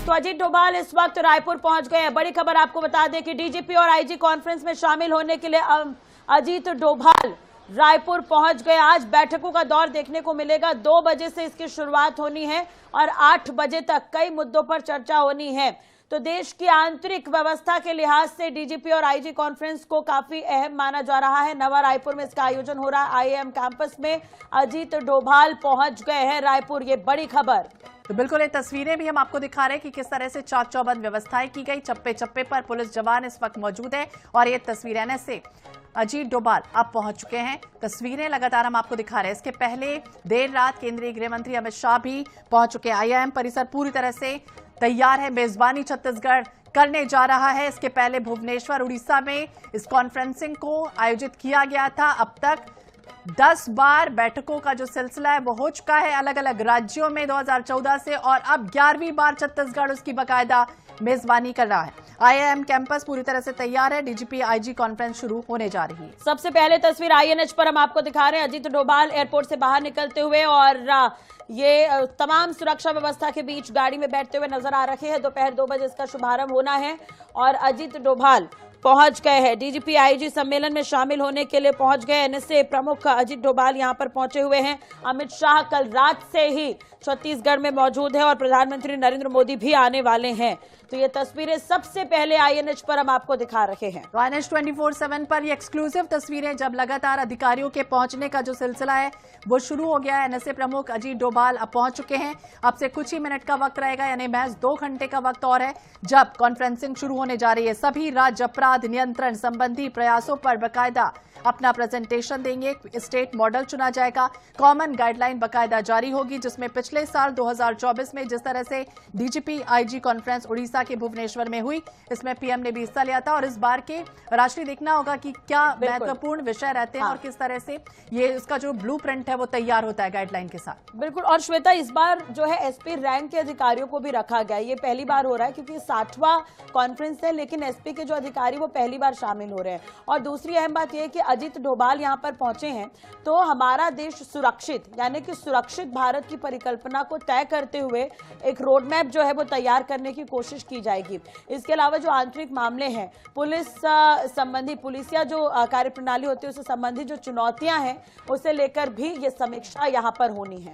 तो अजीत डोभाल इस वक्त रायपुर पहुंच गए हैं। बड़ी खबर आपको बता दें कि डीजीपी और आईजी कॉन्फ्रेंस में शामिल होने के लिए अजीत डोभाल रायपुर पहुंच गए। आज बैठकों का दौर देखने को मिलेगा। 2 बजे से इसकी शुरुआत होनी है और 8 बजे तक कई मुद्दों पर चर्चा होनी है। तो देश की आंतरिक व्यवस्था के लिहाज से डीजीपी और आईजी कॉन्फ्रेंस को काफी अहम माना जा रहा है। नवा रायपुर में इसका आयोजन हो रहा है। आईआईएम कैंपस में अजीत डोभाल पहुंच गए हैं रायपुर। ये बड़ी खबर। तो बिल्कुल ये तस्वीरें भी हम आपको दिखा रहे हैं कि किस तरह से चाक चौबंद व्यवस्थाएं की गई। चप्पे चप्पे पर पुलिस जवान इस वक्त मौजूद है और ये तस्वीरें ऐसे अजीत डोभाल अब पहुंच चुके हैं। तस्वीरें लगातार हम आपको दिखा रहे हैं। इसके पहले देर रात केंद्रीय गृह मंत्री अमित शाह भी पहुंच चुके हैं। आईआईएम परिसर पूरी तरह से तैयार है। मेजबानी छत्तीसगढ़ करने जा रहा है। इसके पहले भुवनेश्वर उड़ीसा में इस कॉन्फ्रेंसिंग को आयोजित किया गया था। अब तक 10 बार बैठकों का जो सिलसिला है वो हो चुका है अलग अलग राज्यों में 2014 से, और अब 11वीं बार छत्तीसगढ़ उसकी बाकायदा मेजबानी कर रहा है। आईआईएम कैंपस पूरी तरह से तैयार है। डीजीपी आईजी कॉन्फ्रेंस शुरू होने जा रही है। सबसे पहले तस्वीर आईएनएच पर हम आपको दिखा रहे हैं। अजीत डोभाल एयरपोर्ट से बाहर निकलते हुए और ये तमाम सुरक्षा व्यवस्था के बीच गाड़ी में बैठते हुए नजर आ रहे हैं। दोपहर 2 बजे इसका शुभारंभ होना है और अजीत डोभाल पहुंच गए हैं। डीजीपी आईजी सम्मेलन में शामिल होने के लिए पहुंच गए। एनएसए प्रमुख अजीत डोभाल यहां पर पहुंचे हुए हैं। अमित शाह कल रात से ही छत्तीसगढ़ में मौजूद है और प्रधानमंत्री नरेंद्र मोदी भी आने वाले हैं। तो ये तस्वीरें सबसे पहले आईएनएच पर हम आपको दिखा रहे हैं। तो आईएनएच 24/7 पर ये एक्सक्लूसिव तस्वीरें, जब लगातार अधिकारियों के पहुंचने का जो सिलसिला है वो शुरू हो गया है। एनएसए प्रमुख अजीत डोभाल अब पहुंच चुके हैं। अब से कुछ ही मिनट का वक्त रहेगा, यानी महज 2 घंटे का वक्त और है जब कॉन्फ्रेंसिंग शुरू होने जा रही है। सभी राज्य अपराध नियंत्रण संबंधी प्रयासों पर बाकायदा अपना प्रेजेंटेशन देंगे। स्टेट मॉडल चुना जाएगा। कॉमन गाइडलाइन बाकायदा जारी होगी, जिसमें पिछले साल 2024 में जिस तरह से डीजीपी आईजी कॉन्फ्रेंस उड़ीसा के भुवनेश्वर में हुई, इसमें पीएम ने भी हिस्सा लिया था। और इस बार के राष्ट्रीय देखना होगा कि क्या महत्वपूर्ण विषय रहते हैं और किस तरह से ये इसका जो ब्लूप्रिंट है वो तैयार होता है गाइडलाइन के साथ। बिल्कुल। और श्वेता, इस बार जो है एसपी रैंक के अधिकारियों को भी रखा गया। ये पहली बार हो रहा है क्योंकि 60वां कॉन्फ्रेंस है, लेकिन एसपी के जो अधिकारी वो पहली बार शामिल हो रहे हैं। और दूसरी अहम बात यह है कि अजीत डोभाल यहां पर पहुंचे हैं तो हमारा देश सुरक्षित, यानी कि सुरक्षित भारत की परिकल्पना को तय करते हुए एक रोड मैप जो है वो तैयार करने की कोशिश की जाएगी। इसके अलावा जो आंतरिक मामले हैं, पुलिस संबंधी, पुलिसिया जो कार्यप्रणाली होती है उससे संबंधित जो चुनौतियां हैं उसे लेकर भी ये समीक्षा यहां पर होनी है।